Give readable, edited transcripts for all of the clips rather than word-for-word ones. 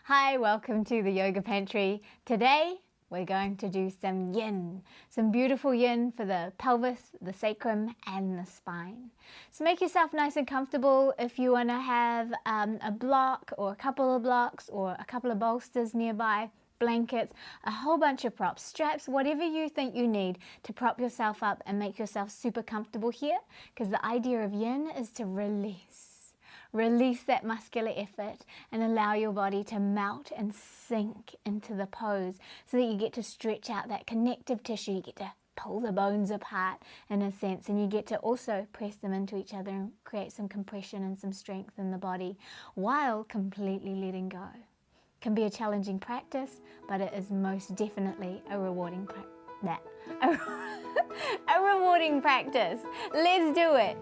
Hi, welcome to the Yoga Pantry. Today we're going to do some yin, some beautiful yin for the pelvis, the sacrum and the spine. So make yourself nice and comfortable. If you want to have a block or a couple of blocks or a couple of bolsters nearby, blankets, a whole bunch of props, straps, whatever you think you need to prop yourself up and make yourself super comfortable here, because the idea of yin is to release. Release that muscular effort and allow your body to melt and sink into the pose so that you get to stretch out that connective tissue. You get to pull the bones apart in a sense, and you get to also press them into each other and create some compression and some strength in the body while completely letting go. It can be a challenging practice, but it is most definitely a rewarding a rewarding practice. Let's do it.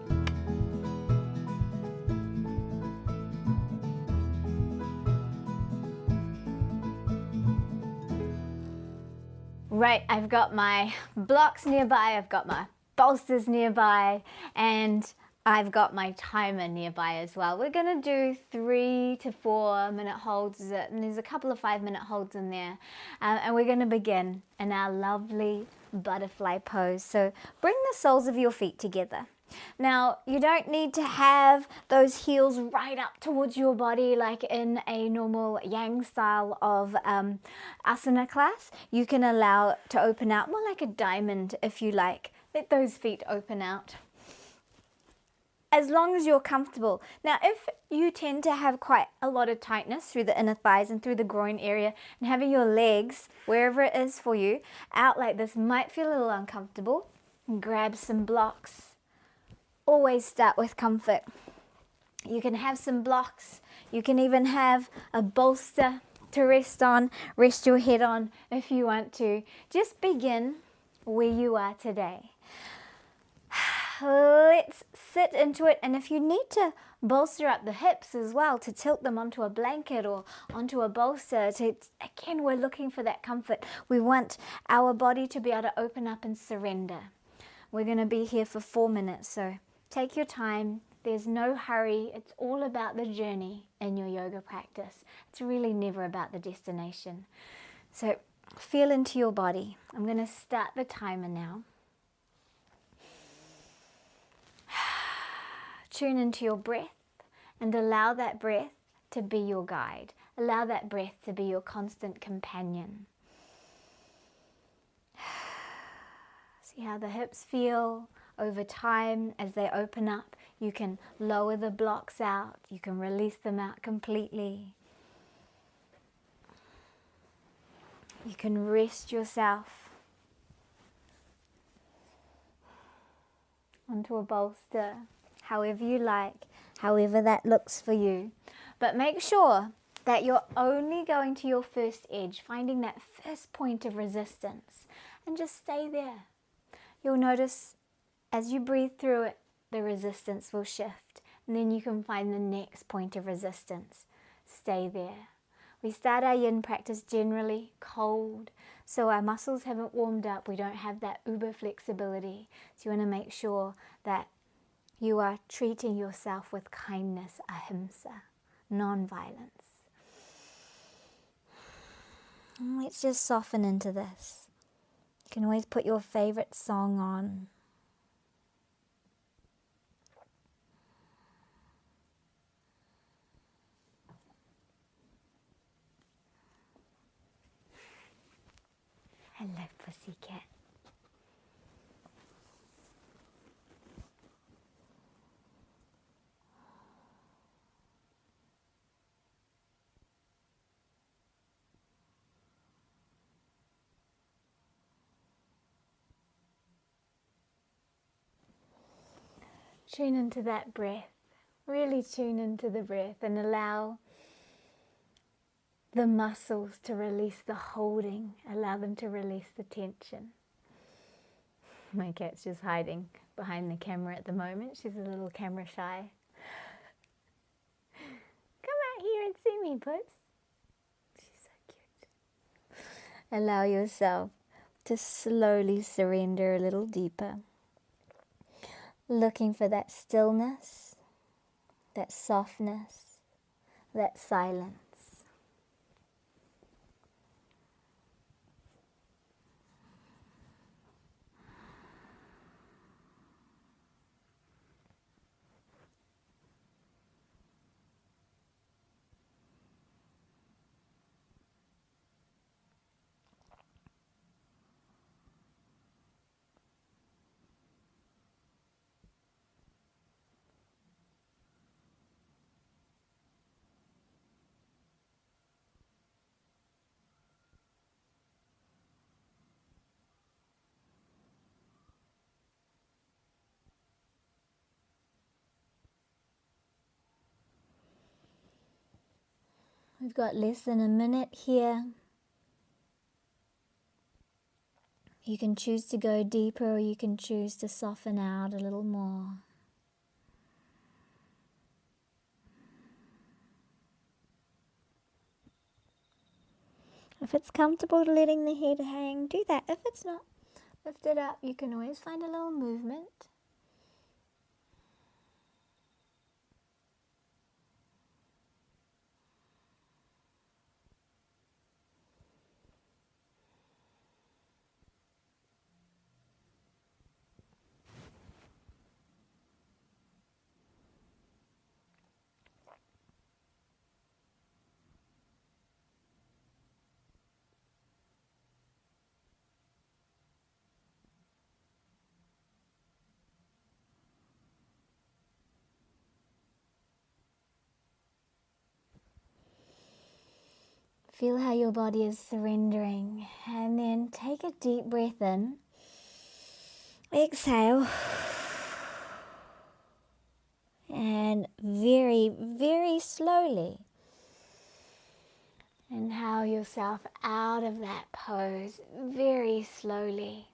Right, I've got my blocks nearby, I've got my bolsters nearby, and I've got my timer nearby as well. We're going to do 3 to 4 minute holds, and there's a couple of 5-minute holds in there. And we're going to begin in our lovely butterfly pose. So bring the soles of your feet together. Now, you don't need to have those heels right up towards your body like in a normal yang style of asana class. You can allow it to open out more like a diamond if you like. Let those feet open out, as long as you're comfortable. Now, if you tend to have quite a lot of tightness through the inner thighs and through the groin area, and having your legs, wherever it is for you, out like this might feel a little uncomfortable, grab some blocks. Always start with comfort. You can have some blocks. You can even have a bolster to rest on, rest your head on if you want to. Just begin where you are today. Let's sit into it, and if you need to bolster up the hips as well, to tilt them onto a blanket or onto a bolster, again, we're looking for that comfort. We want our body to be able to open up and surrender. We're going to be here for 4 minutes, so take your time. There's no hurry. It's all about the journey in your yoga practice. It's really never about the destination. So feel into your body. I'm going to start the timer now. Tune into your breath and allow that breath to be your guide. Allow that breath to be your constant companion. See how the hips feel over time as they open up. You can lower the blocks out. You can release them out completely. You can rest yourself onto a bolster, however you like, however that looks for you. But make sure that you're only going to your first edge, finding that first point of resistance, and just stay there. You'll notice as you breathe through it, the resistance will shift, and then you can find the next point of resistance. Stay there. We start our yin practice generally cold, so our muscles haven't warmed up. We don't have that uber flexibility. So you want to make sure that you are treating yourself with kindness, ahimsa, non-violence. Let's just soften into this. You can always put your favorite song on. Hello, pussycat. Tune into that breath. Really tune into the breath and allow the muscles to release the holding. Allow them to release the tension. My cat's just hiding behind the camera at the moment. She's a little camera shy. Come out here and see me, Puss. She's so cute. Allow yourself to slowly surrender a little deeper. Looking for that stillness, that softness, that silence. We've got less than a minute here. You can choose to go deeper, or you can choose to soften out a little more. If it's comfortable letting the head hang, do that. If it's not, lift it up. You can always find a little movement. Feel how your body is surrendering, and then take a deep breath in. Exhale. And very, very slowly inhale yourself out of that pose, very slowly.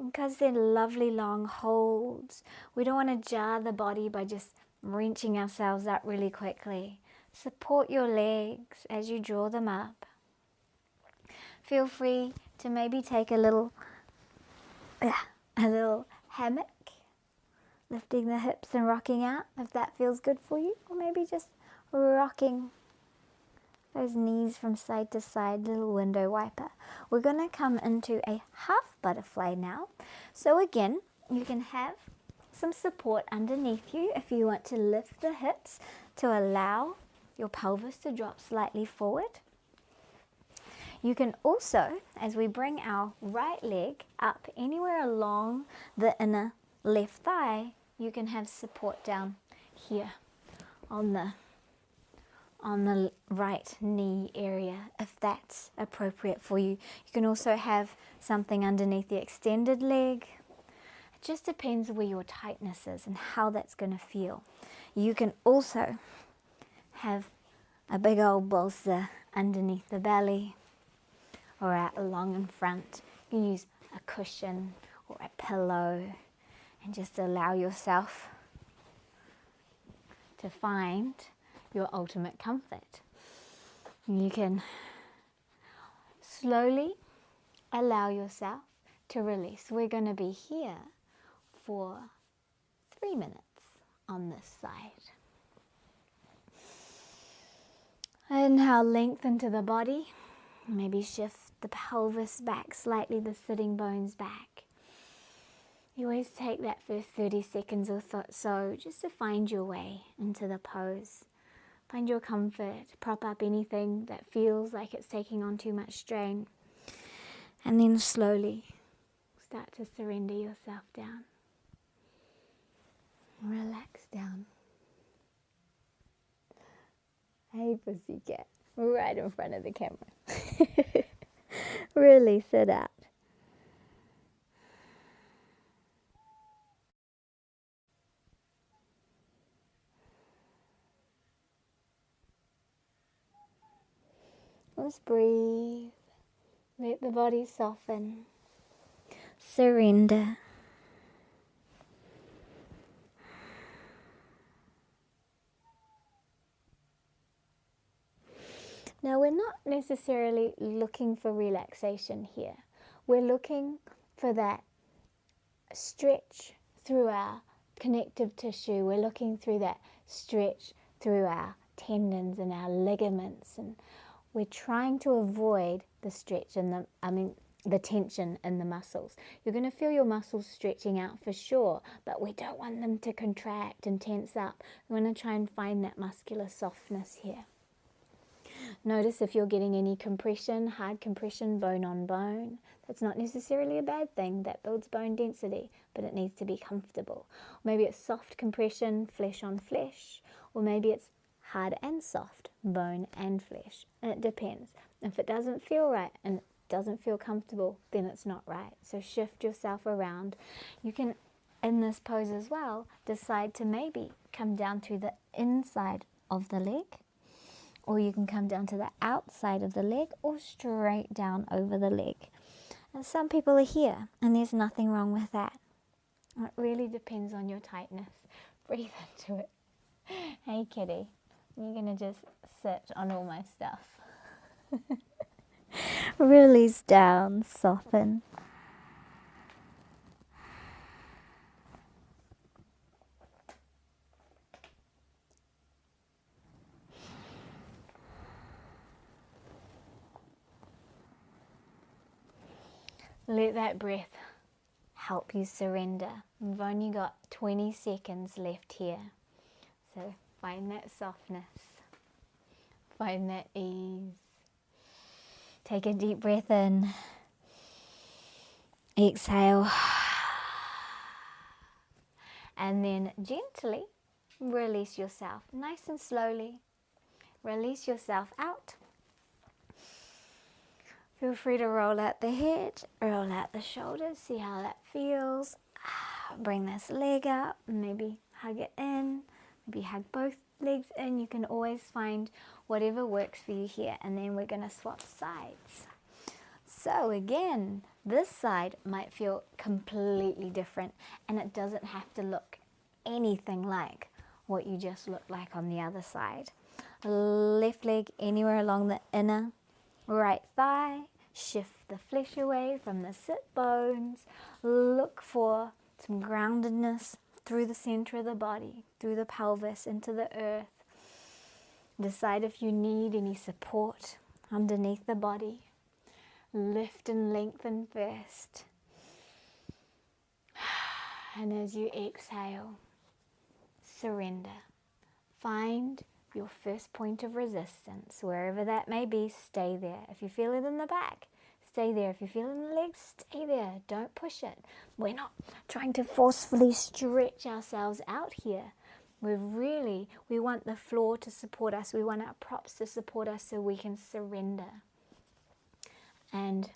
Because they're lovely long holds, we don't want to jar the body by just wrenching ourselves up really quickly. Support your legs as you draw them up. Feel free to maybe take a little hammock, lifting the hips and rocking out if that feels good for you, or maybe just rocking those knees from side to side, little window wiper. We're going to come into a half butterfly now. So again, you can have some support underneath you if you want to lift the hips to allow your pelvis to drop slightly forward. You can also, as we bring our right leg up anywhere along the inner left thigh, you can have support down here on the right knee area if that's appropriate for you. You can also have something underneath the extended leg. It just depends where your tightness is and how that's going to feel. You can also have a big old bolster underneath the belly or out along in front. You can use a cushion or a pillow and just allow yourself to find your ultimate comfort. You can slowly allow yourself to release. We're going to be here for 3 minutes on this side. Inhale, lengthen to the body. Maybe shift the pelvis back slightly, the sitting bones back. You always take that first 30 seconds or so just to find your way into the pose. Find your comfort, prop up anything that feels like it's taking on too much strain. And then slowly start to surrender yourself down. Relax down. Hey, pussycat, right in front of the camera. Really sit out. Just breathe. Let the body soften. Surrender. Now, we're not necessarily looking for relaxation here. We're looking for that stretch through our connective tissue. We're looking through that stretch through our tendons and our ligaments, and we're trying to avoid the stretch and the tension in the muscles. You're going to feel your muscles stretching out for sure, but we don't want them to contract and tense up. We want to try and find that muscular softness here. Notice if you're getting any compression, hard compression, bone on bone. That's not necessarily a bad thing. That builds bone density, but it needs to be comfortable. Maybe it's soft compression, flesh on flesh, or maybe it's hard and soft, bone and flesh. And it depends. If it doesn't feel right and it doesn't feel comfortable, then it's not right. So shift yourself around. You can, in this pose as well, decide to maybe come down through the inside of the leg or you can come down to the outside of the leg or straight down over the leg. And some people are here, and there's nothing wrong with that. It really depends on your tightness. Breathe into it. Hey kitty, you're gonna just sit on all my stuff. Release down, soften. Let that breath help you surrender. We've only got 20 seconds left here. So find that softness. Find that ease. Take a deep breath in. Exhale. And then gently release yourself. Nice and slowly. Release yourself out. Feel free to roll out the head, roll out the shoulders, see how that feels. Bring this leg up, maybe hug it in, maybe hug both legs in. You can always find whatever works for you here, and then we're going to swap sides. So again, this side might feel completely different, and it doesn't have to look anything like what you just looked like on the other side. Left leg anywhere along the inner right thigh. Shift the flesh away from the sit bones. Look for some groundedness through the center of the body, through the pelvis, into the earth. Decide if you need any support underneath the body. Lift and lengthen first. And as you exhale, surrender. Find your first point of resistance, wherever that may be. Stay there. If you feel it in the back, stay there. If you feel it in the legs, stay there. Don't push it. We're not trying to forcefully stretch ourselves out here. We want the floor to support us. We want our props to support us so we can surrender. And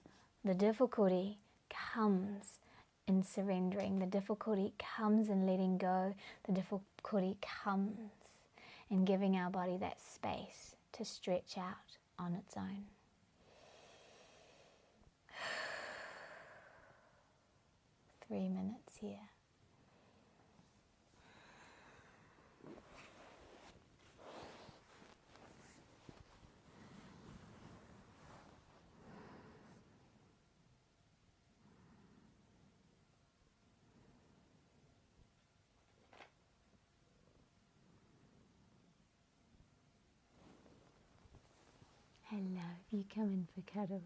the difficulty comes in surrendering. The difficulty comes in letting go. The difficulty comes in giving our body that space to stretch out on its own. Three minutes here. Hello, you come in for cuddles.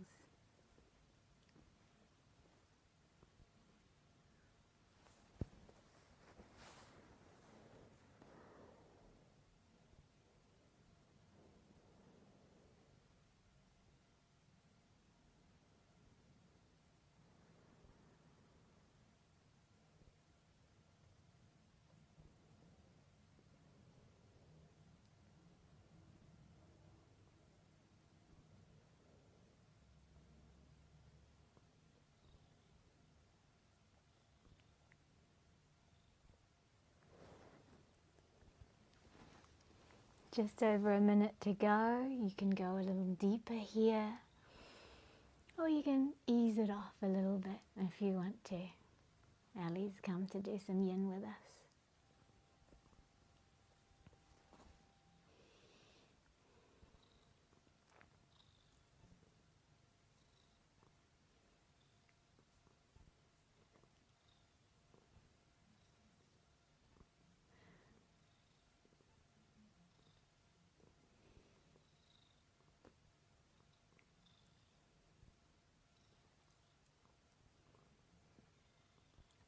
Just over a minute to go. You can go a little deeper here, or you can ease it off a little bit if you want to. Ellie's come to do some yin with us.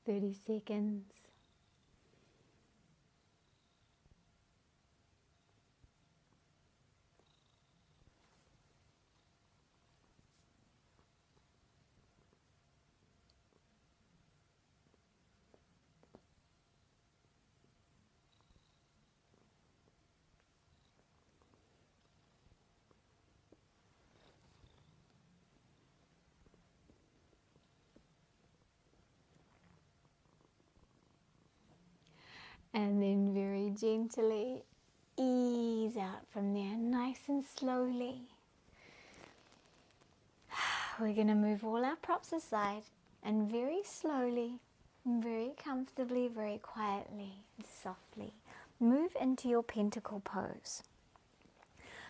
Thirty seconds. And then very gently ease ease out from there, nice and slowly. We're going to move all our props aside and very slowly, very comfortably, very quietly, softly move into your pentacle pose.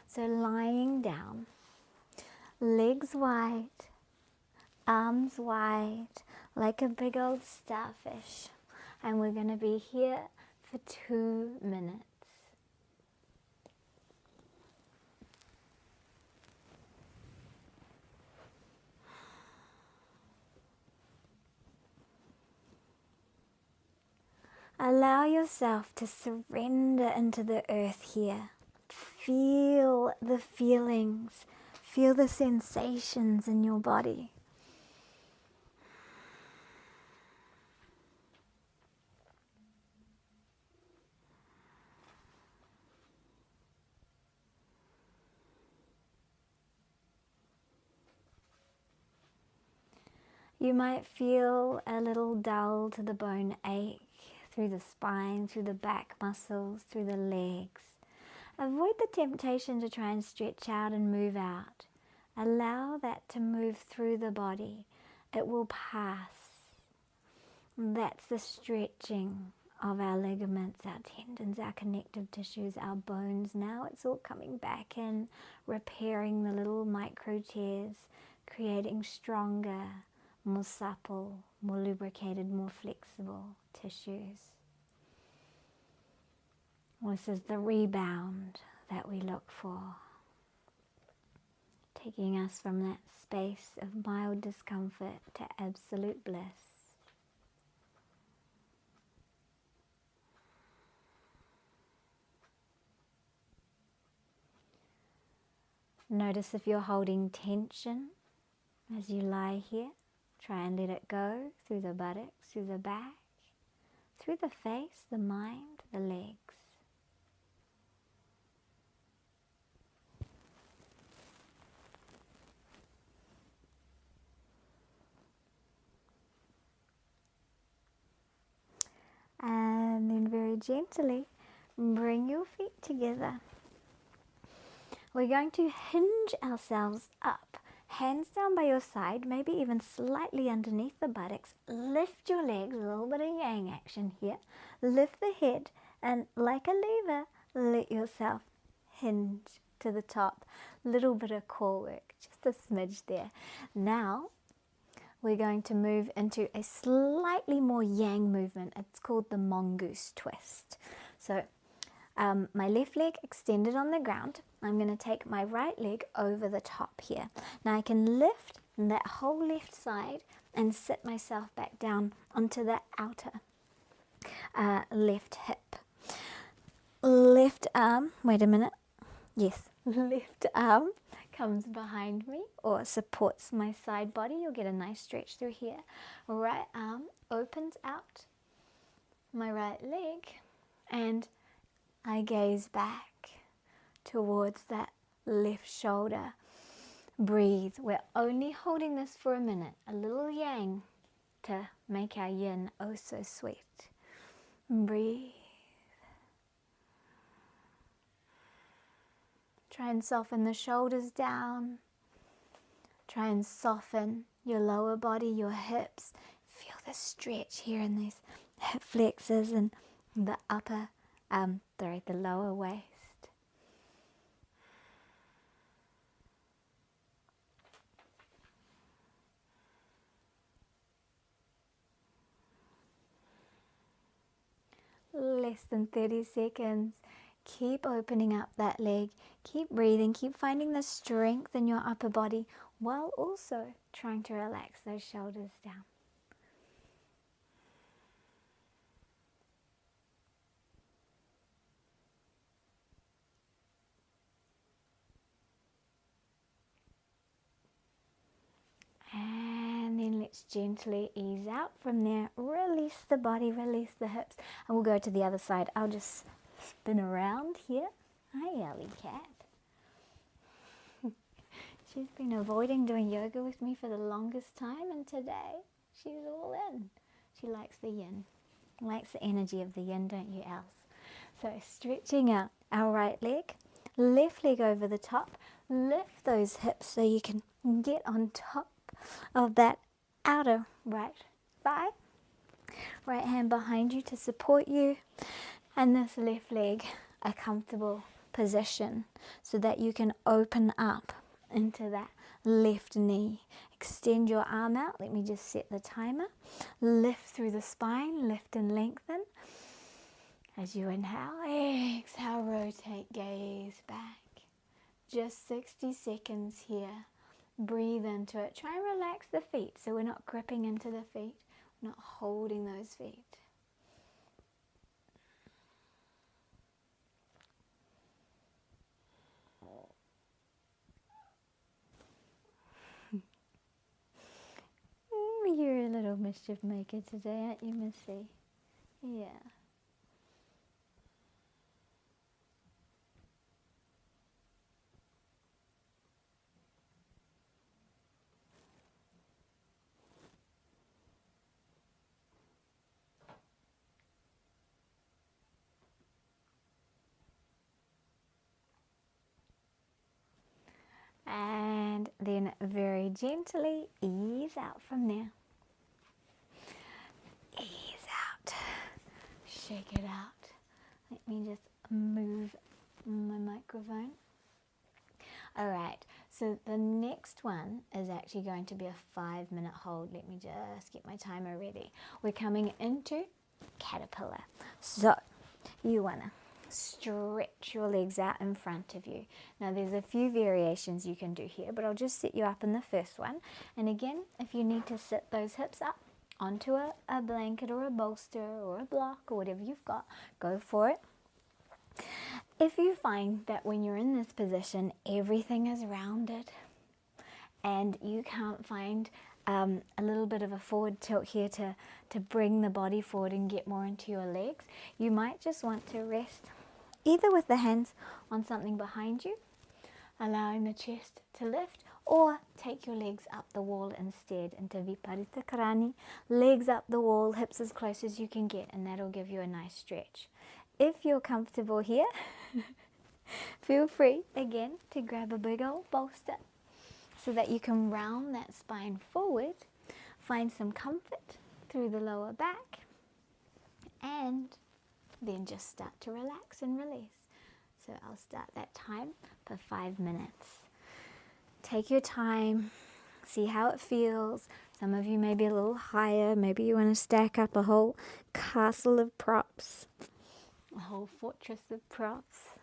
So lying down, legs wide, arms wide, like a big old starfish. And we're going to be here for 2 minutes. Allow yourself to surrender into the earth here. Feel the feelings, feel the sensations in your body. You might feel a little dull to the bone ache through the spine, through the back muscles, through the legs. Avoid the temptation to try and stretch out and move out. Allow that to move through the body. It will pass. That's the stretching of our ligaments, our tendons, our connective tissues, our bones. Now it's all coming back in, repairing the little micro tears, creating stronger, more supple, more lubricated, more flexible tissues. This is the rebound that we look for, taking us from that space of mild discomfort to absolute bliss. Notice if you're holding tension as you lie here. Try and let it go through the buttocks, through the back, through the face, the mind, the legs. And then very gently bring your feet together. We're going to hinge ourselves up. Hands down by your side, maybe even slightly underneath the buttocks. Lift your legs, a little bit of yang action here. Lift the head and like a lever, let yourself hinge to the top. Little bit of core work, just a smidge there. Now we're going to move into a slightly more yang movement. It's called the mongoose twist. So my left leg extended on the ground. I'm going to take my right leg over the top here. Now I can lift that whole left side and sit myself back down onto the outer left hip. Left arm, wait a minute, yes, left arm comes behind me or supports my side body. You'll get a nice stretch through here. Right arm opens out my right leg and I gaze back towards that left shoulder. Breathe. We're only holding this for a minute. A little yang to make our yin oh so sweet. Breathe. Try and soften the shoulders down. Try and soften your lower body, your hips. Feel the stretch here in these hip flexors and the upper, the lower waist. Less than 30 seconds. Keep opening up that leg. Keep breathing. Keep finding the strength in your upper body while also trying to relax those shoulders down. And then let's gently ease out from there. Release the body, release the hips, and we'll go to the other side. I'll just spin around here. Hi, Elle cat. She's been avoiding doing yoga with me for the longest time, and today she's all in. She likes the yin, likes the energy of the yin, don't you, Els? So stretching out our right leg, Left leg over the top. Lift those hips so you can get on top of that outer right thigh. Right hand behind you to support you. And this left leg, a comfortable position so that you can open up into that left knee. Extend your arm out. Let me just set the timer. Lift through the spine, lift and lengthen. As you inhale, exhale, rotate, gaze back. Just 60 seconds here. Breathe into it. Try and relax the feet so we're not gripping into the feet, we're not holding those feet. You're a little mischief maker today, aren't you, Missy? Yeah. And then very gently ease out from there. Ease out. Shake it out. Let me just move my microphone. Alright, so the next one is actually going to be a 5-minute hold. Let me just get my timer ready. We're coming into caterpillar. So you want to stretch your legs out in front of you. Now there's a few variations you can do here, but I'll just set you up in the first one. And again, if you need to sit those hips up onto a blanket or a bolster or a block or whatever you've got, go for it. If you find that when you're in this position, everything is rounded and you can't find a little bit of a forward tilt here to bring the body forward and get more into your legs, you might just want to rest either with the hands on something behind you, allowing the chest to lift, or take your legs up the wall instead into Viparita Karani. Legs up the wall, hips as close as you can get, and that'll give you a nice stretch. If you're comfortable here, feel free again to grab a big old bolster so that you can round that spine forward, find some comfort through the lower back, and then just start to relax and release. So I'll start that time for 5 minutes. Take your time, see how it feels. Some of you may be a little higher, maybe you want to stack up a whole castle of props, a whole fortress of props.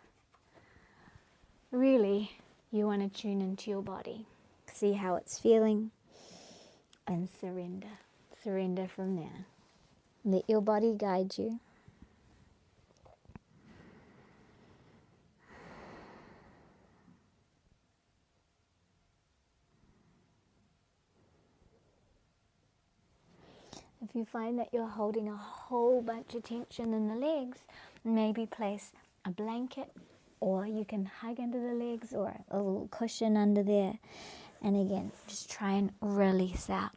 Really, you want to tune into your body, see how it's feeling, and surrender. Surrender from there. Let your body guide you. If you find that you're holding a whole bunch of tension in the legs, maybe place a blanket, or you can hug under the legs or a little cushion under there. And again, just try and release out.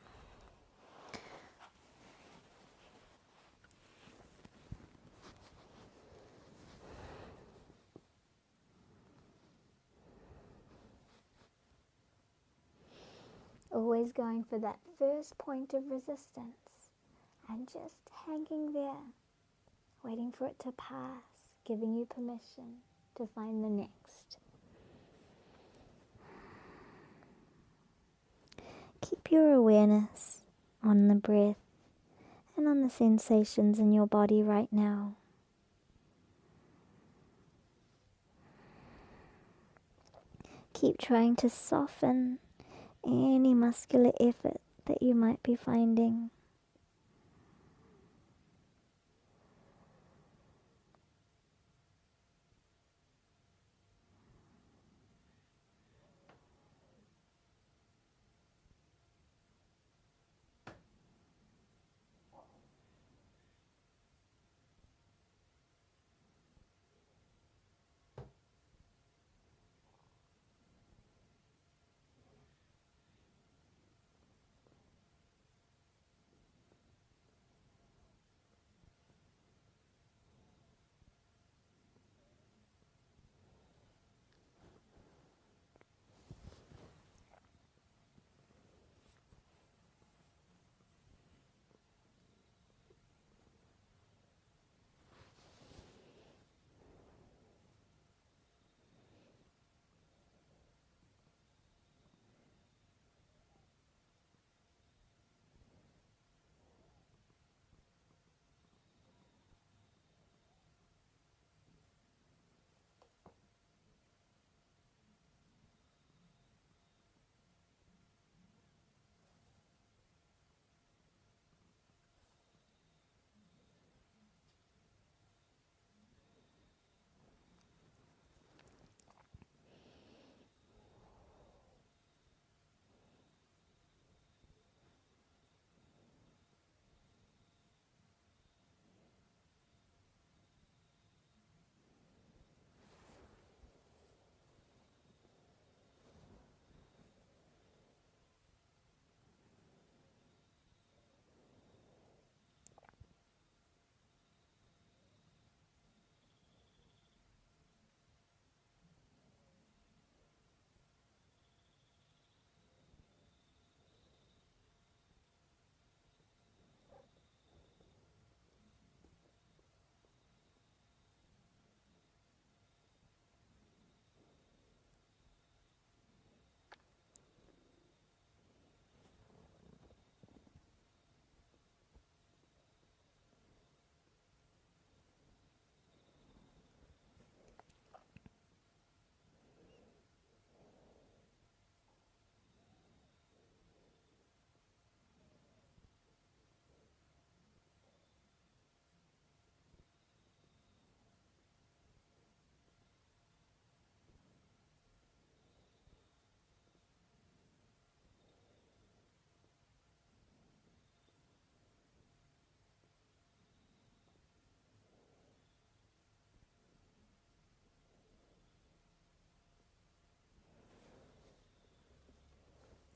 Always going for that first point of resistance and just hanging there, waiting for it to pass, giving you permission to find the next. Keep your awareness on the breath and on the sensations in your body right now. Keep trying to soften any muscular effort that you might be finding.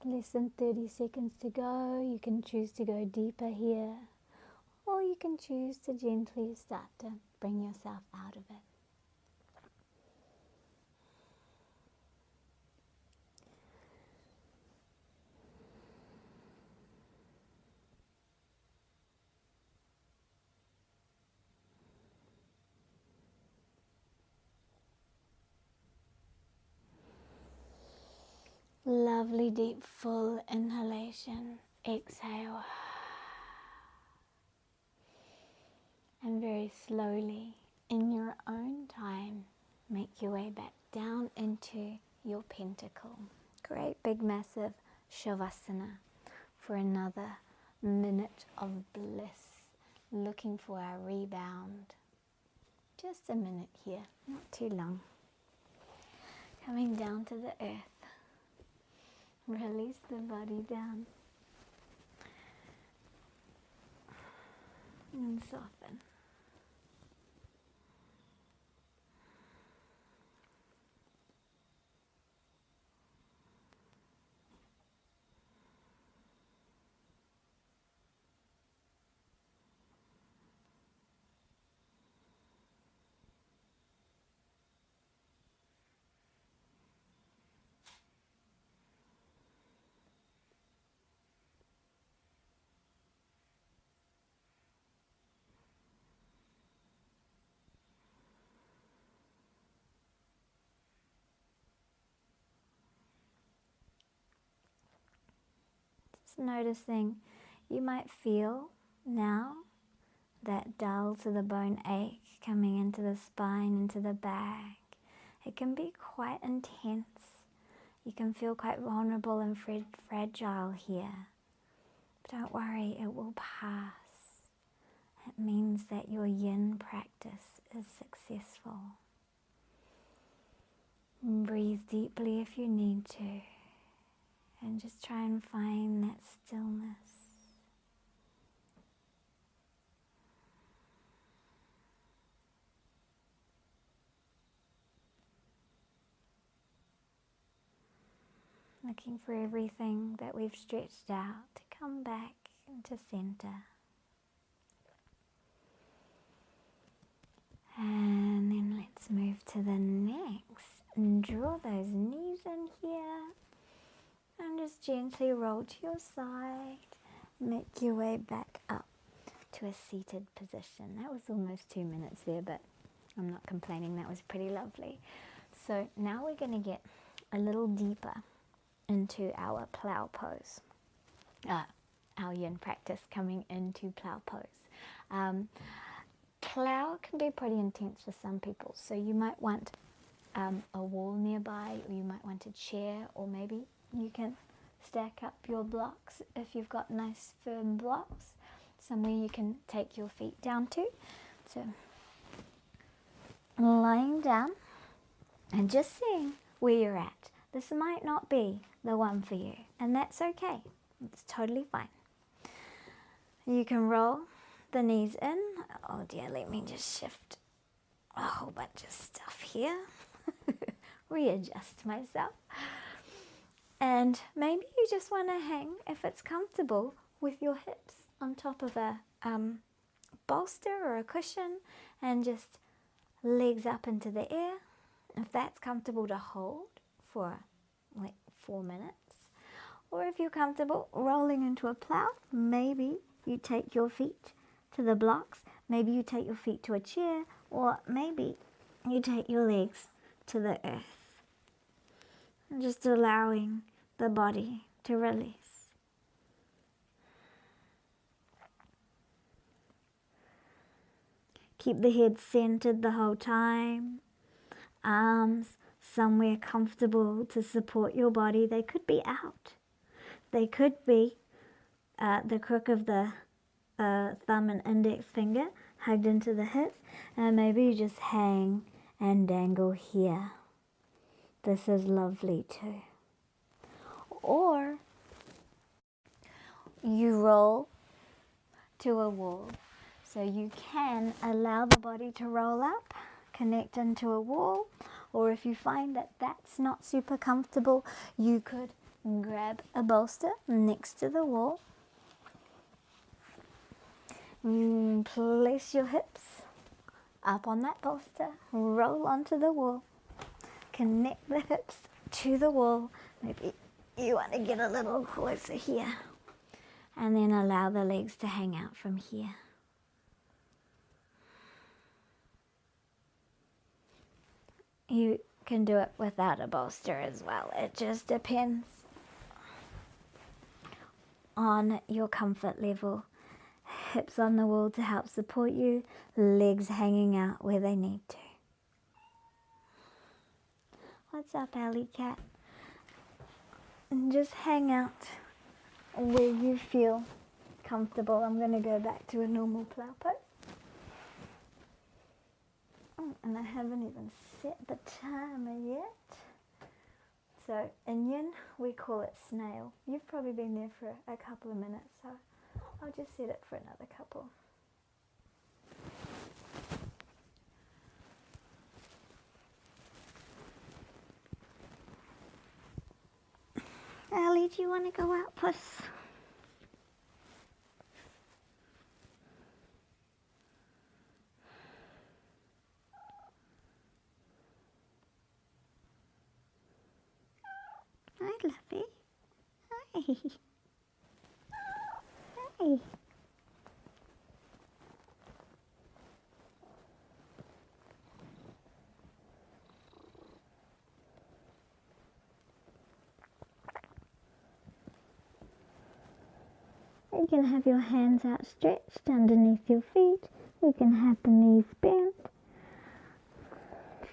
Less than 30 seconds to go. You can choose to go deeper here, or you can choose to gently start to bring yourself out of it. Lovely deep full inhalation, exhale, and very slowly in your own time make your way back down into your pentacle. Great big massive shavasana for another minute of bliss, looking for our rebound. Just a minute here, not too long. Coming down to the earth. Release the body down and soften. Noticing you might feel now that dull to the bone ache coming into the spine, into the back. It can be quite intense. You can feel quite vulnerable and fragile here. But don't worry, it will pass. It means that your yin practice is successful. Breathe deeply if you need to. And just try and find that stillness. Looking for everything that we've stretched out to come back into center. And then let's move to the next. And draw those knees in here. And just gently roll to your side. Make your way back up to a seated position. That was almost 2 minutes there, but I'm not complaining. That was pretty lovely. So now we're going to get a little deeper into our plow pose. Our yin practice coming into plow pose. Plow can be pretty intense for some people. So you might want a wall nearby, or you might want a chair, or maybe you can stack up your blocks if you've got nice firm blocks, somewhere you can take your feet down to. So lying down and just seeing where you're at. This might not be the one for you, and that's okay. It's totally fine. You can roll the knees in. Oh dear, let me just shift a whole bunch of stuff here. Readjust myself. And maybe you just want to hang, if it's comfortable, with your hips on top of a bolster or a cushion, and just legs up into the air. If that's comfortable to hold for like 4 minutes. Or if you're comfortable rolling into a plow, maybe you take your feet to the blocks, maybe you take your feet to a chair, or maybe you take your legs to the earth. And just allowing the body to release. Keep the head centered the whole time. Arms somewhere comfortable to support your body. They could be out. They could be the crook of the thumb and index finger hugged into the hips. And maybe you just hang and dangle here. This is lovely too. Or you roll to a wall. So you can allow the body to roll up, connect into a wall, or if you find that that's not super comfortable, you could grab a bolster next to the wall. Place your hips up on that bolster, roll onto the wall, connect the hips to the wall. Maybe you want to get a little closer here, and then allow the legs to hang out from here. You can do it without a bolster as well. It just depends on your comfort level. Hips on the wall to help support you, legs hanging out where they need to. What's up, Alley Cat? And just hang out where you feel comfortable. I'm going to go back to a normal plow pose. Oh, and I haven't even set the timer yet. So in Yin, we call it snail. You've probably been there for a couple of minutes, so I'll just set it for another couple. Ellie, do you want to go out, puss? Hi, Luffy. Hi. Hi. You can have your hands outstretched underneath your feet. You can have the knees bent.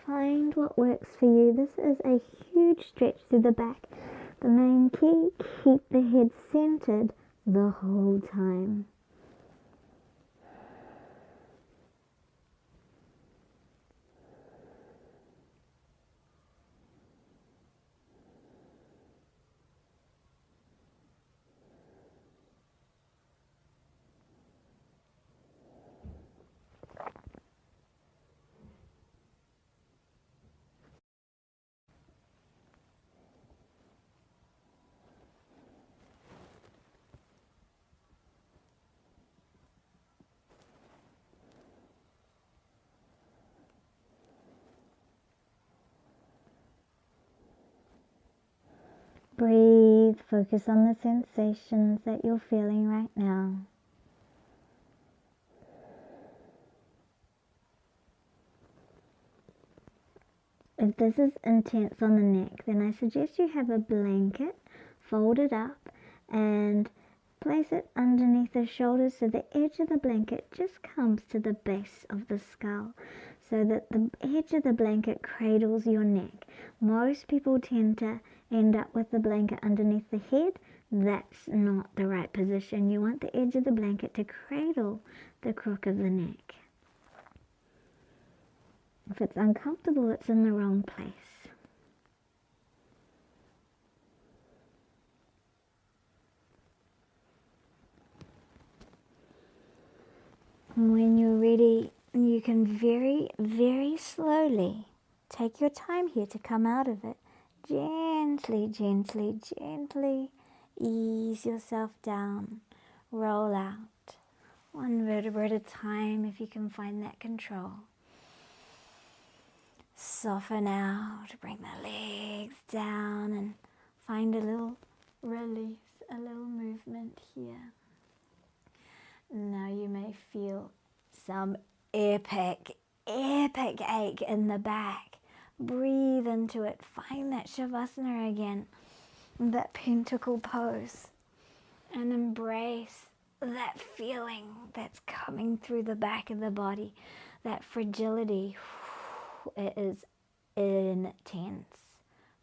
Find what works for you. This is a huge stretch through the back. The main key, keep the head centered the whole time. Breathe, focus on the sensations that you're feeling right now. If this is intense on the neck, then I suggest you have a blanket, fold it up, and place it underneath the shoulders so the edge of the blanket just comes to the base of the skull, so that the edge of the blanket cradles your neck. Most people tend to end up with the blanket underneath the head. That's not the right position. You want the edge of the blanket to cradle the crook of the neck. If it's uncomfortable, it's in the wrong place. When you're ready, you can very, very slowly take your time here to come out of it. Gently, gently, gently ease yourself down. Roll out. One vertebra at a time if you can find that control. Soften out, bring the legs down and find a little release, a little movement here. Now you may feel some epic ache in the back. Breathe into it. Find that Shavasana again, that pentacle pose, and embrace that feeling that's coming through the back of the body, that fragility. It is intense.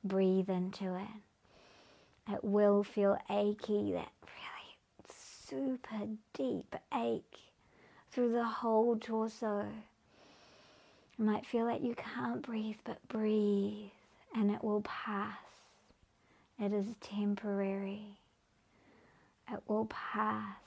Breathe into it. It will feel achy, that really super deep ache through the whole torso. You might feel like you can't breathe, but breathe, and it will pass. It is temporary. It will pass.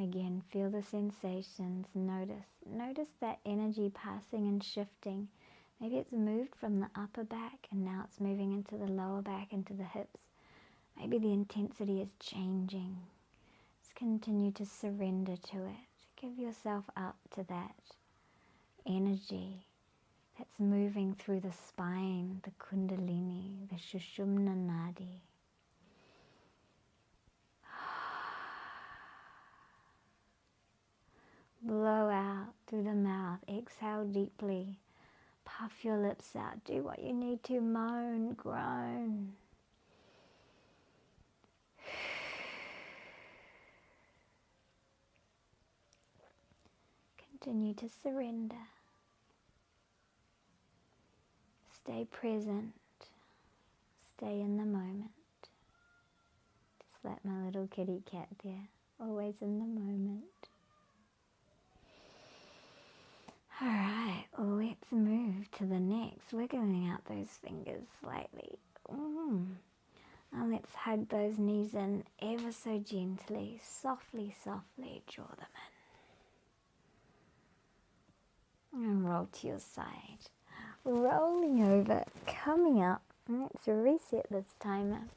Again, feel the sensations, notice that energy passing and shifting. Maybe it's moved from the upper back and now it's moving into the lower back, into the hips. Maybe the intensity is changing. Just continue to surrender to it. Give yourself up to that energy that's moving through the spine, the kundalini, the shushumna nadi. Blow out through the mouth. Exhale deeply. Puff your lips out. Do what you need to. Moan, groan. Continue to surrender. Stay present. Stay in the moment. Just like my little kitty cat there. Always in the moment. Alright, let's move to the next. Wiggling out those fingers slightly. And let's hug those knees in ever so gently. Softly, softly draw them in. And roll to your side. Rolling over, coming up. Let's reset this timer.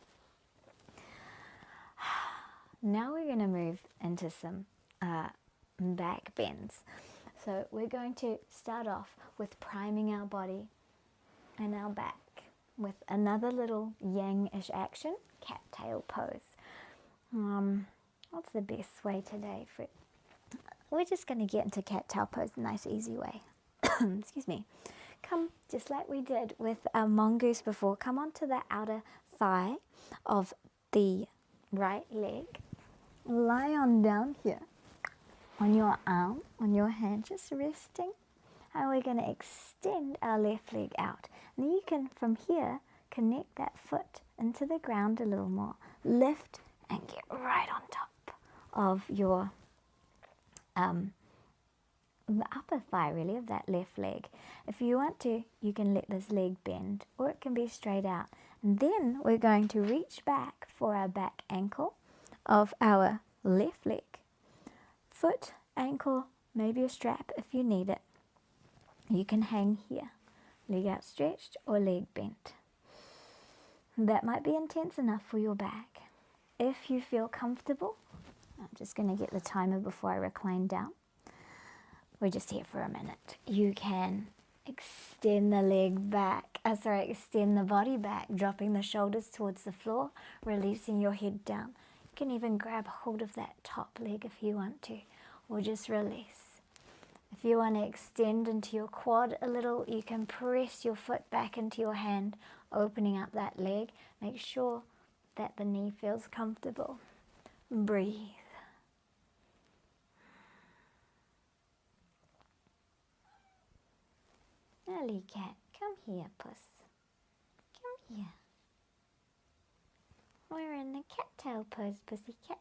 Now we're going to move into some back bends. So we're going to start off with priming our body and our back with another little yang-ish action, cat-tail pose. What's the best way today for it? We're just going to get into cat-tail pose, a nice easy way. Excuse me. Come, just like we did with our mongoose before, come onto the outer thigh of the right leg. Lie on down here. On your arm, on your hand, just resting. And we're going to extend our left leg out. And then you can, from here, connect that foot into the ground a little more. Lift and get right on top of your the upper thigh, really, of that left leg. If you want to, you can let this leg bend, or it can be straight out. And then we're going to reach back for our back ankle of our left leg. Foot, ankle, maybe a strap if you need it. You can hang here, leg outstretched or leg bent. That might be intense enough for your back. If you feel comfortable, I'm just going to get the timer before I recline down. We're just here for a minute. You can extend the leg back, extend the body back, dropping the shoulders towards the floor, releasing your head down. You can even grab hold of that top leg if you want to, or just release. If you want to extend into your quad a little, you can press your foot back into your hand, opening up that leg. Make sure that the knee feels comfortable. Breathe. Ellie cat, come here, puss. Come here. We're in the cat-tail pose, pussycat.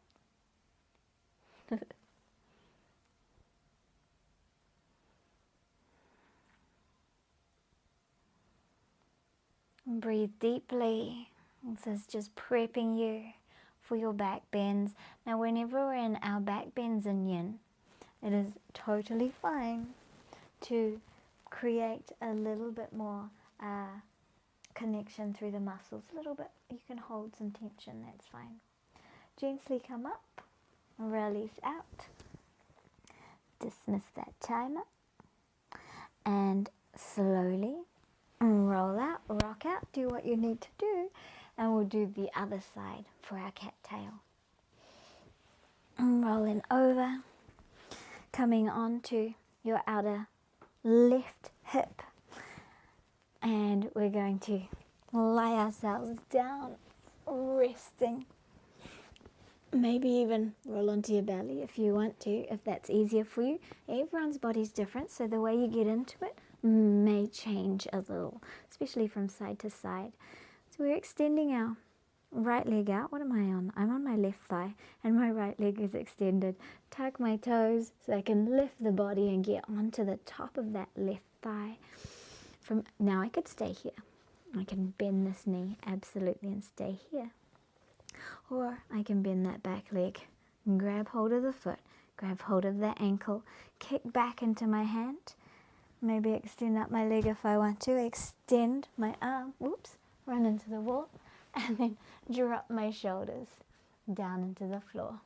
Breathe deeply. This is just prepping you for your back bends. Now, whenever we're in our back bends in yin, it is totally fine to create a little bit more connection through the muscles. A little bit, you can hold some tension, that's fine. Gently come up, release out. Dismiss that timer. And slowly roll out, rock out, do what you need to do. And we'll do the other side for our cat tail. Rolling over, coming onto your outer left hip, and we're going to lie ourselves down, resting. Maybe even roll onto your belly if you want to, if that's easier for you. Everyone's body's different, so the way you get into it may change a little, especially from side to side. So we're extending our right leg out. What am I on? I'm on my left thigh, and my right leg is extended. Tuck my toes so I can lift the body and get onto the top of that left thigh. From now, I could stay here. I can bend this knee absolutely and stay here. Or I can bend that back leg and grab hold of the foot, grab hold of the ankle, kick back into my hand, maybe extend up my leg if I want to, extend my arm, whoops, run into the wall, and then drop my shoulders down into the floor.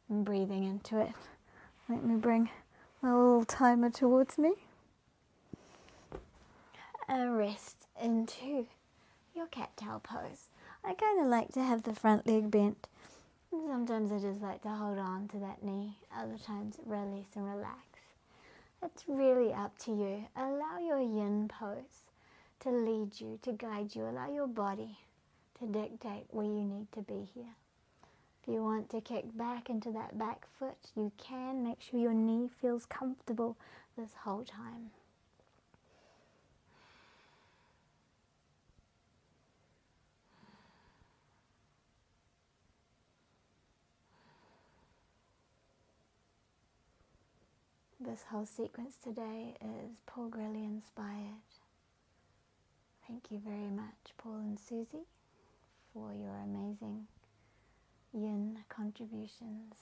And breathing into it. Let me bring my little timer towards me. And rest into your cat-tail pose. I kind of like to have the front leg bent. Sometimes I just like to hold on to that knee. Other times release and relax. It's really up to you. Allow your yin pose to lead you, to guide you. Allow your body to dictate where you need to be here. If you want to kick back into that back foot, you can. Make sure your knee feels comfortable this whole time. This whole sequence today is Paul Grilly inspired. Thank you very much, Paul and Susie, for your amazing yin contributions.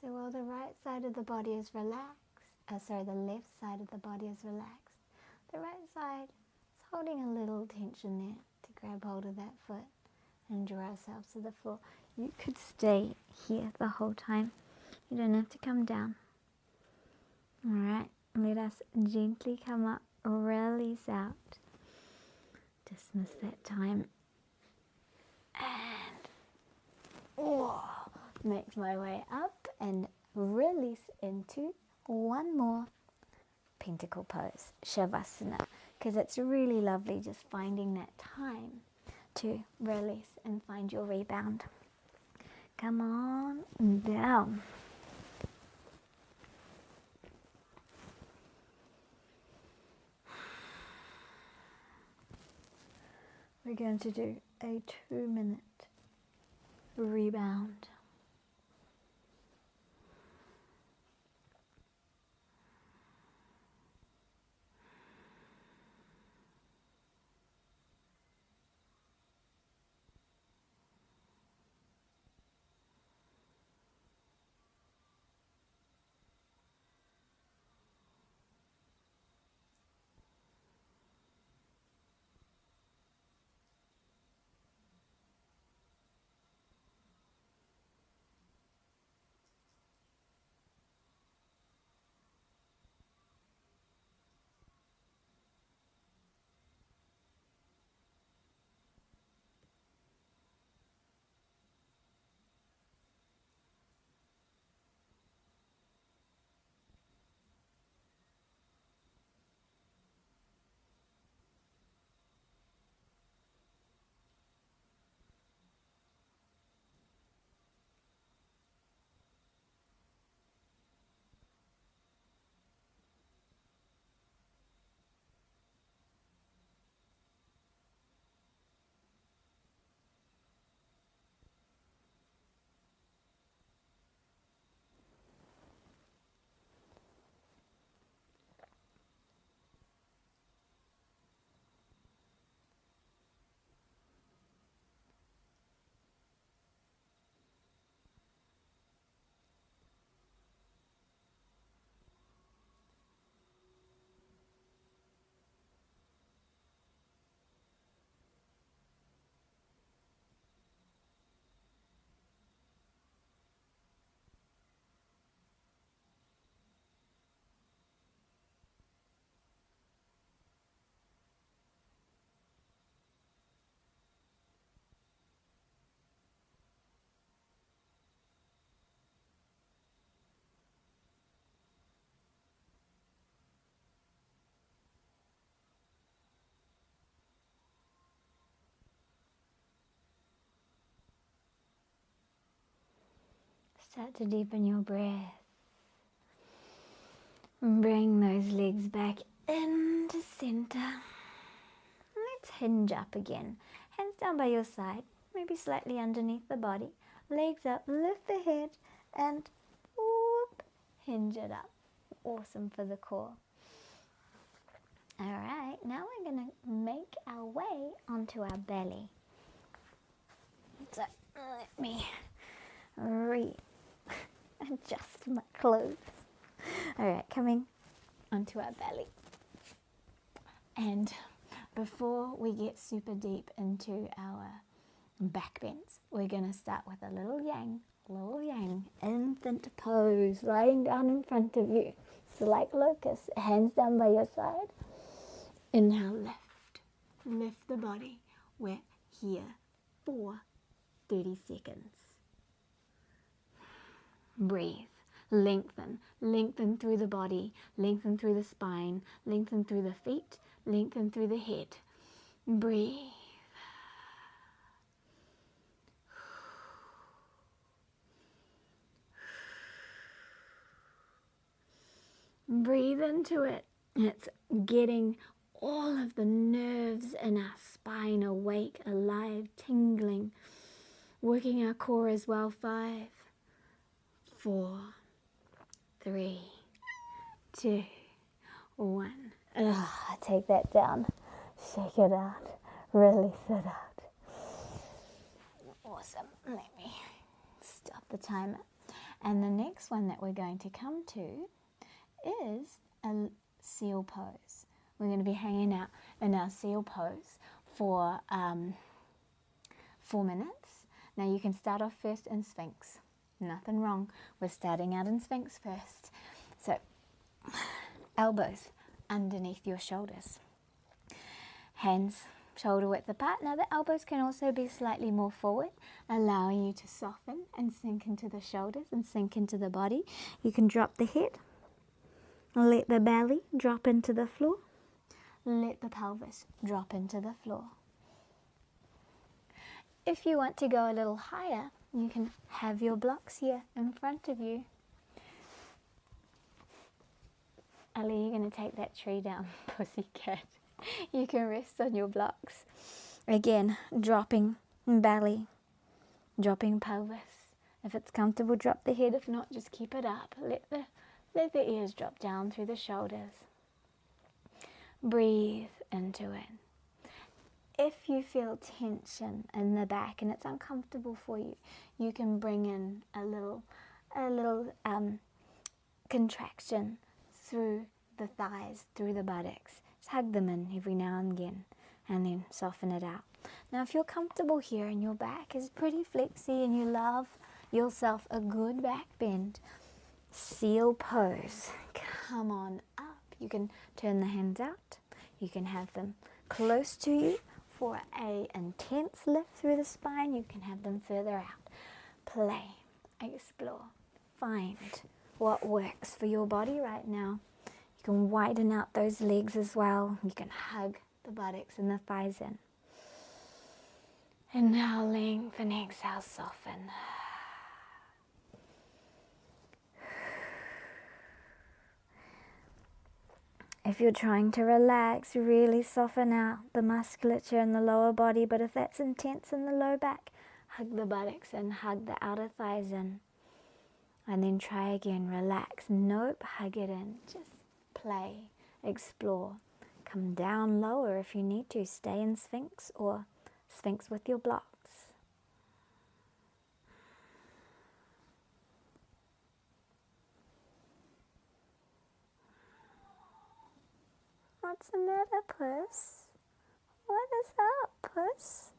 So while the right side of the body is relaxed, the left side of the body is relaxed, the right side is holding a little tension there to grab hold of that foot and draw ourselves to the floor. You could stay here the whole time. You don't have to come down. Alright, let us gently come up, release out. Dismiss that time. And make my way up and release into one more pentacle pose, Shavasana, because it's really lovely just finding that time to release and find your rebound. Come on down. We're going to do a 2-minute rebound. Start to deepen your breath. Bring those legs back into center. Let's hinge up again. Hands down by your side, maybe slightly underneath the body. Legs up, lift the head, and whoop, hinge it up. Awesome for the core. All right, now we're going to make our way onto our belly. So let me readjust my clothes. All right, coming onto our belly. And before we get super deep into our back bends, we're going to start with a little yang, infant pose, lying down in front of you. So like locust, hands down by your side. Inhale, lift the body. We're here for 30 seconds. Breathe. Lengthen through the body, lengthen through the spine, lengthen through the feet, lengthen through the head. Breathe. Breathe into it. It's getting all of the nerves in our spine awake, alive, tingling, working our core as well. 5, 4, 3, 2, 1. Take that down. Shake it out. Release it out. Awesome. Let me stop the timer. And the next one that we're going to come to is a seal pose. We're going to be hanging out in our seal pose for 4 minutes. Now you can start off first in Sphinx. Nothing wrong with starting out in Sphinx first. So elbows underneath your shoulders. Hands shoulder width apart. Now the elbows can also be slightly more forward, allowing you to soften and sink into the shoulders and sink into the body. You can drop the head. Let the belly drop into the floor. Let the pelvis drop into the floor. If you want to go a little higher, you can have your blocks here in front of you. Elle, you're going to take that tree down, pussycat. You can rest on your blocks. Again, dropping belly, dropping pelvis. If it's comfortable, drop the head. If not, just keep it up. Let the ears drop down through the shoulders. Breathe into it. If you feel tension in the back and it's uncomfortable for you, you can bring in a little contraction through the thighs, through the buttocks. Just hug them in every now and again, and then soften it out. Now, if you're comfortable here and your back is pretty flexy and you love yourself a good back bend, seal pose. Come on up. You can turn the hands out. You can have them close to you for an intense lift through the spine. You can have them further out. Play, explore, find what works for your body right now. You can widen out those legs as well. You can hug the buttocks and the thighs in. Inhale, lengthen, exhale, soften. If you're trying to relax, really soften out the musculature in the lower body. But if that's intense in the low back, hug the buttocks and hug the outer thighs in. And then try again, relax. Nope, hug it in. Just play, explore. Come down lower if you need to. Stay in Sphinx or Sphinx with your blocks. What's the matter, puss? What is up, puss?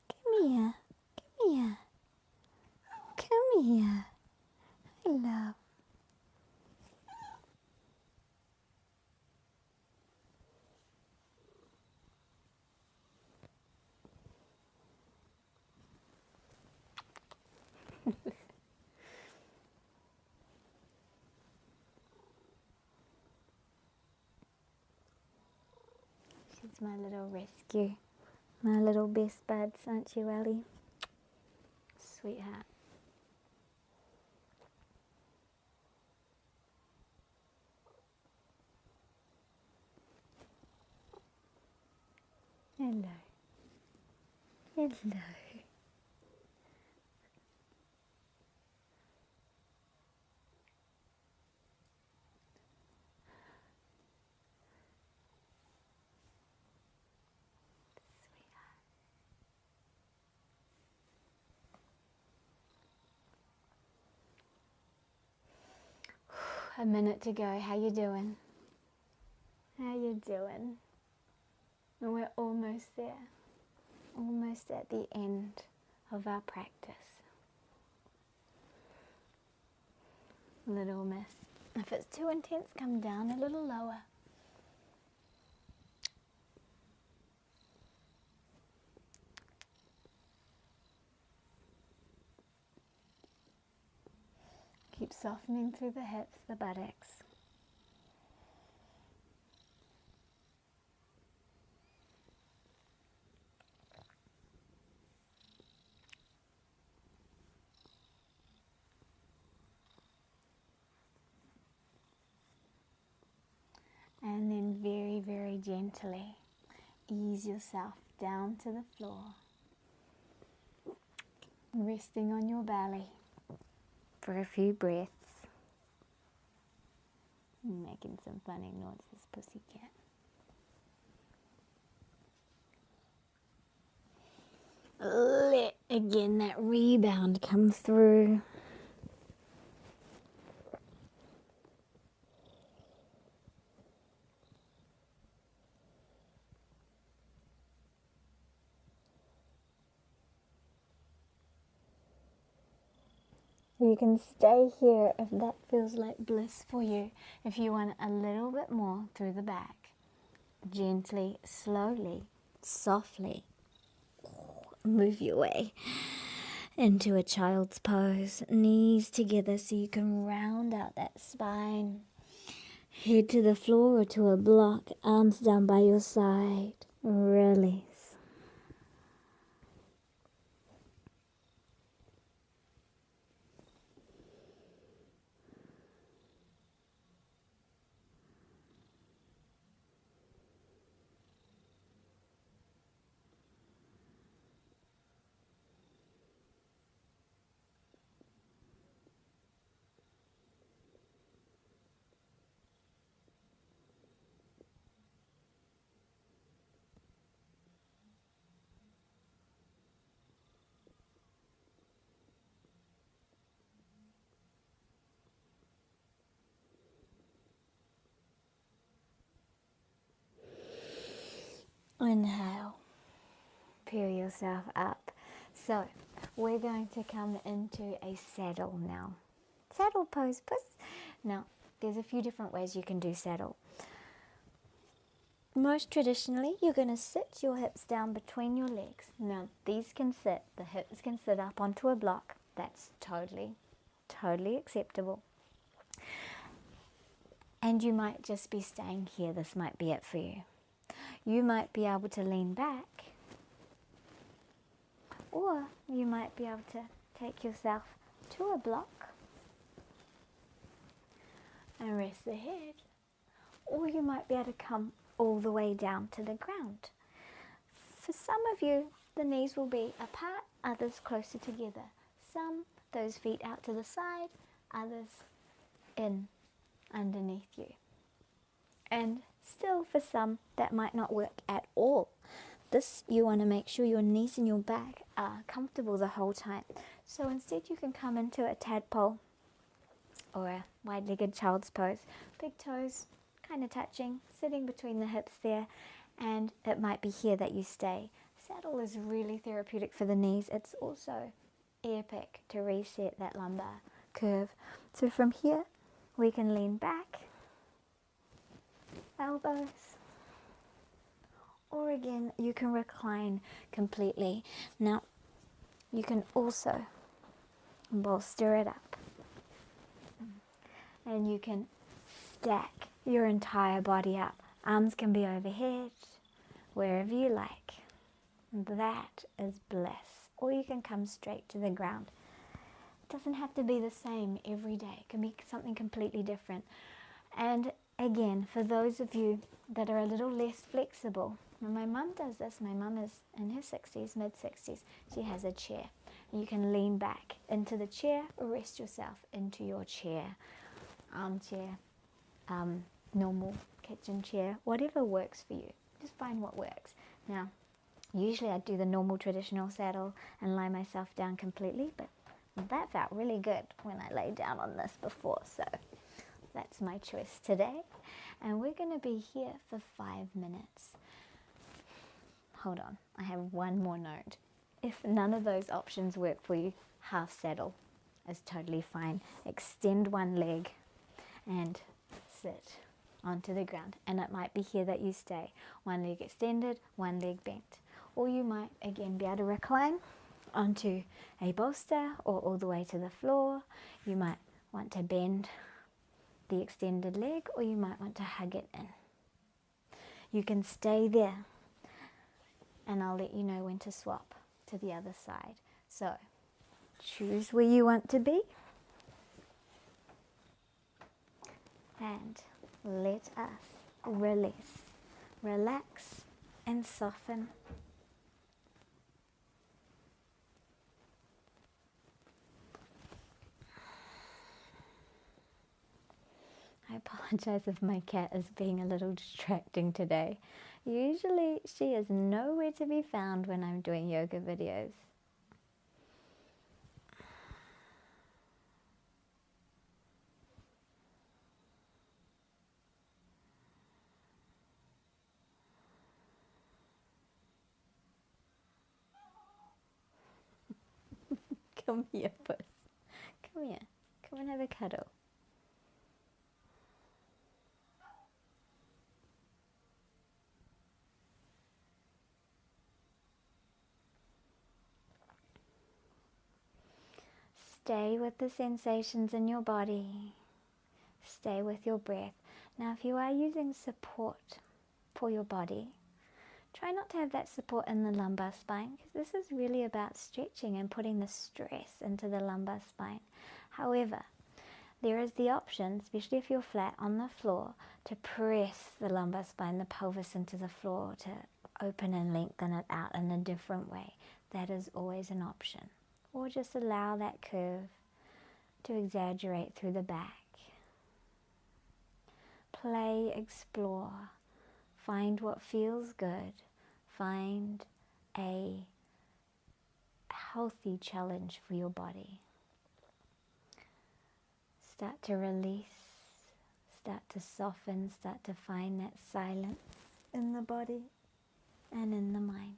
Come here. Come here. Come here. I love. She's my little rescue. My little best buds, aren't you, Elle? Sweetheart. Hello. Hello. A minute to go. How you doing? How you doing? And we're almost there. Almost at the end of our practice. Little miss. If it's too intense, come down a little lower. Keep softening through the hips, the buttocks. And then very, very gently ease yourself down to the floor, resting on your belly for a few breaths. Making some funny noises, pussycat. Let again that rebound come through. You can stay here if that feels like bliss for you. If you want a little bit more through the back, gently, slowly, softly, move your way into a child's pose. Knees together so you can round out that spine. Head to the floor or to a block, arms down by your side. Release. Inhale. Peel yourself up. So, we're going to come into a saddle now. Saddle pose, puss. Now, there's a few different ways you can do saddle. Most traditionally, you're going to sit your hips down between your legs. Now, these can sit, the hips can sit up onto a block. That's totally acceptable. And you might just be staying here. This might be it for you. You might be able to lean back, or you might be able to take yourself to a block and rest the head, or you might be able to come all the way down to the ground. For some of you, the knees will be apart, others closer together. Some, those feet out to the side, others in underneath you. And still for some, that might not work at all. This, you want to make sure your knees and your back are comfortable the whole time. So instead you can come into a tadpole or a wide-legged child's pose. Big toes kind of touching, sitting between the hips there, and it might be here that you stay. Saddle is really therapeutic for the knees. It's also epic to reset that lumbar curve. So from here, we can lean back, elbows, or again, you can recline completely. Now, you can also bolster it up, and you can stack your entire body up. Arms can be overhead, wherever you like. That is bliss. Or you can come straight to the ground. It doesn't have to be the same every day. It can be something completely different. And again, for those of you that are a little less flexible, And my mum does this. My mum is in her 60s, mid-60s. She has a chair. You can lean back into the chair or rest yourself into your chair, armchair, normal kitchen chair, whatever works for you. Just find what works. Now, usually I do the normal traditional saddle and lie myself down completely, but that felt really good when I lay down on this before, so that's my choice today. And we're going to be here for 5 minutes. Hold on, I have one more note. If none of those options work for you, half saddle is totally fine. Extend one leg and sit onto the ground. And it might be here that you stay. One leg extended, one leg bent. Or you might again be able to recline onto a bolster or all the way to the floor. You might want to bend the extended leg, or you might want to hug it in. You can stay there, and I'll let you know when to swap to the other side. So choose where you want to be and let us release, relax and soften. I apologize if my cat is being a little distracting today. Usually she is nowhere to be found when I'm doing yoga videos. Come here, puss. Come here. Come and have a cuddle. Stay with the sensations in your body. Stay with your breath. Now, if you are using support for your body, try not to have that support in the lumbar spine, because this is really about stretching and putting the stress into the lumbar spine. However, there is the option, especially if you're flat on the floor, to press the lumbar spine, the pelvis into the floor, to open and lengthen it out in a different way. That is always an option. Or just allow that curve to exaggerate through the back. Play, explore, find what feels good, find a healthy challenge for your body. Start to release, start to soften, start to find that silence in the body and in the mind.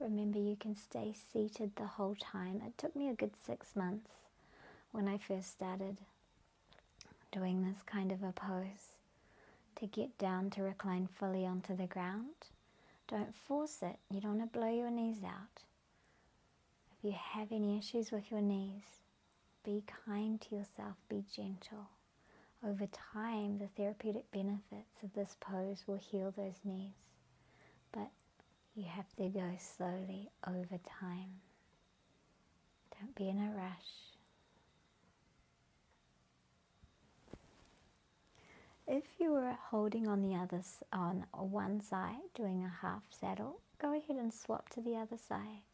Remember, you can stay seated the whole time. It took me a good 6 months when I first started doing this kind of a pose to get down to recline fully onto the ground. Don't force it. You don't want to blow your knees out. If you have any issues with your knees, be kind to yourself, be gentle. Over time, the therapeutic benefits of this pose will heal those knees. But you have to go slowly over time. Don't be in a rush. If you were holding on on one side, doing a half saddle, go ahead and swap to the other side.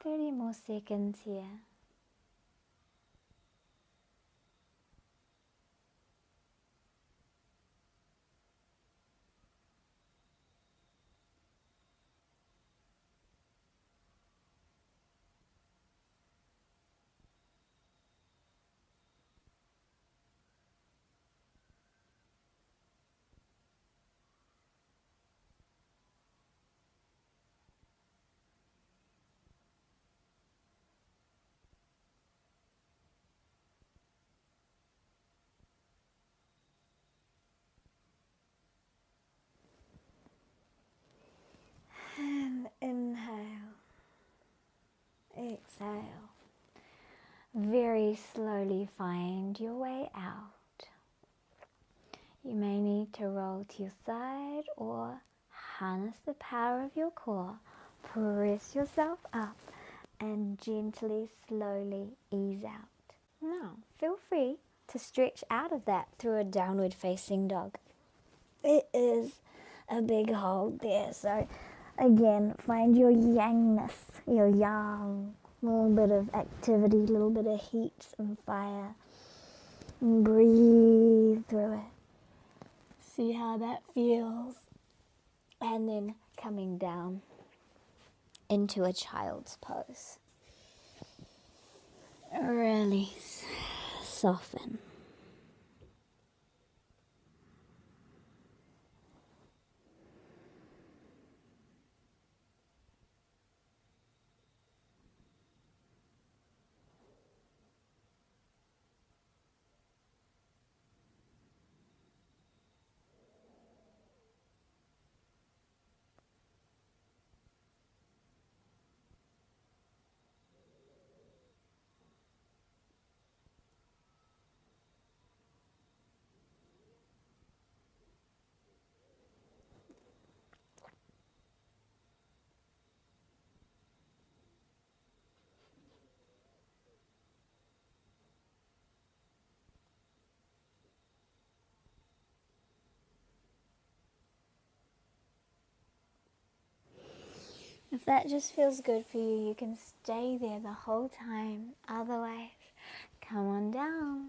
30 more seconds here. And inhale, exhale. Very slowly find your way out. You may need to roll to your side or harness the power of your core. Press yourself up and gently, slowly ease out. Now, feel free to stretch out of that through a downward facing dog. It is a big hold there, so again, find your yangness, your yang, a little bit of activity, a little bit of heat and fire. And breathe through it. See how that feels. And then coming down into a child's pose. Release, soften. If that just feels good for you, you can stay there the whole time. Otherwise, come on down.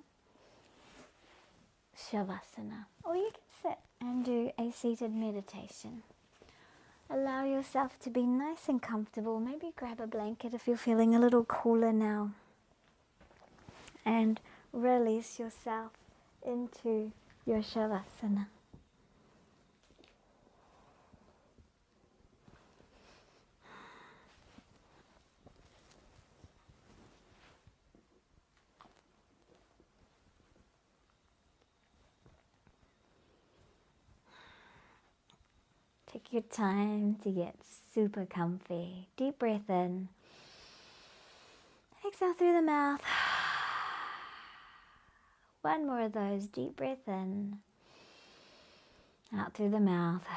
Shavasana. Or you can sit and do a seated meditation. Allow yourself to be nice and comfortable. Maybe grab a blanket if you're feeling a little cooler now. And release yourself into your Shavasana. Take your time to get super comfy. Deep breath in. Exhale through the mouth. One more of those. Deep breath in. Out through the mouth.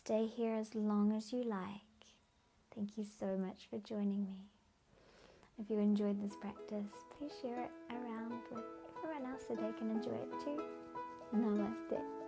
Stay here as long as you like. Thank you so much for joining me. If you enjoyed this practice, please share it around with everyone else so they can enjoy it too. Namaste.